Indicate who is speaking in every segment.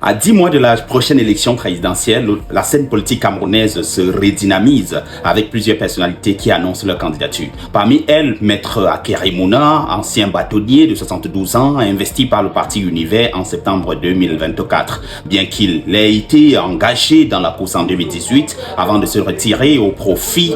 Speaker 1: À 10 mois de la prochaine élection présidentielle, la scène politique camerounaise se redynamise avec plusieurs personnalités qui annoncent leur candidature. Parmi elles, Maître Akéry Mouna, ancien bâtonnier de 72 ans, investi par le parti Univers en septembre 2024. Bien qu'il ait été engagé dans la course en 2018 avant de se retirer au profit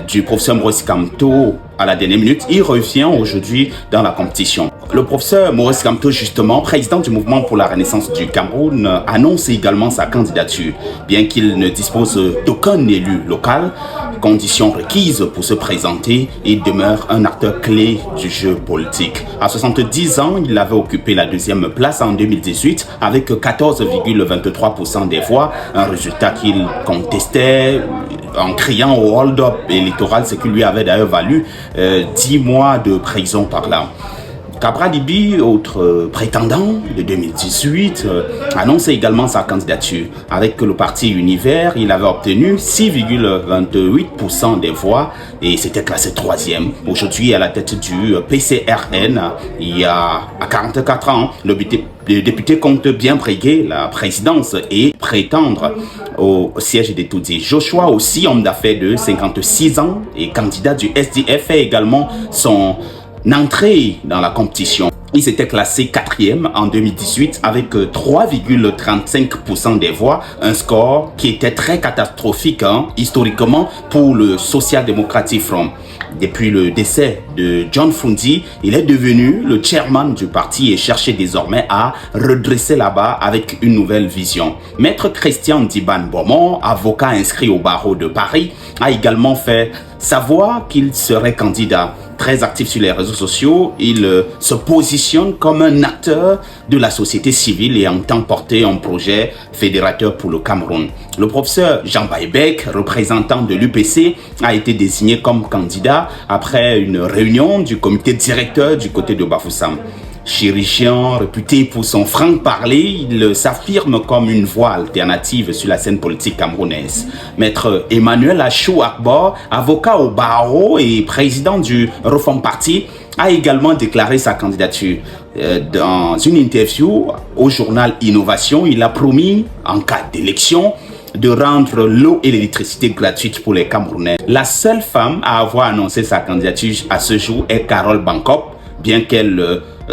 Speaker 1: du professeur Maurice Kamto à la dernière minute, il revient aujourd'hui dans la compétition. Le professeur Maurice Kamto, justement, président du mouvement pour la renaissance du Cameroun, annonce également sa candidature. Bien qu'il ne dispose d'aucun élu local, condition requise pour se présenter, il demeure un acteur clé du jeu politique. À 70 ans, il avait occupé la deuxième place en 2018 avec 14,23% des voix, un résultat qu'il contestait en criant au hold-up électoral, ce qui lui avait d'ailleurs valu 10 mois de prison par là. Cabral Ibi, autre prétendant de 2018, annonçait également sa candidature. Avec le parti Univers, il avait obtenu 6,28% des voix et s'était classé 3e. Aujourd'hui, à la tête du PCRN, il y a à 44 ans, le député compte bien briguer la présidence et prétendre au siège des Tutsis. Joshua, aussi homme d'affaires de 56 ans et candidat du SDF, fait également son entrée dans la compétition. Il s'était classé 4e en 2018 avec 3,35% des voix, un score qui était très catastrophique historiquement pour le Social Democratic Front. Depuis le décès de John Fundi, il est devenu le chairman du parti et cherchait désormais à redresser là-bas avec une nouvelle vision. Maître Christian Diban Beaumont, avocat inscrit au barreau de Paris, a également fait savoir qu'il serait candidat. Très actif sur les réseaux sociaux, il se positionne comme un acteur de la société civile et entend porter un projet fédérateur pour le Cameroun. Le professeur Jean Baïbek, représentant de l'UPC, a été désigné comme candidat après une réunion du comité directeur du côté de Bafoussam. Chirurgien réputé pour son franc-parler, il s'affirme comme une voix alternative sur la scène politique camerounaise. Maître Emmanuel Achou Akbar, avocat au barreau et président du Reform Party, a également déclaré sa candidature. Dans une interview au journal Innovation, il a promis, en cas d'élection, de rendre l'eau et l'électricité gratuites pour les Camerounais. La seule femme à avoir annoncé sa candidature à ce jour est Carole Bankop. Bien qu'elle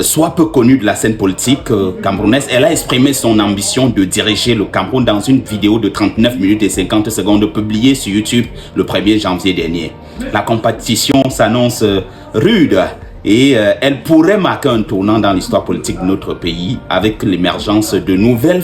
Speaker 1: soit peu connue de la scène politique camerounaise, elle a exprimé son ambition de diriger le Cameroun dans une vidéo de 39 minutes et 50 secondes publiée sur YouTube le 1er janvier dernier. La compétition s'annonce rude et elle pourrait marquer un tournant dans l'histoire politique de notre pays avec l'émergence de nouvelles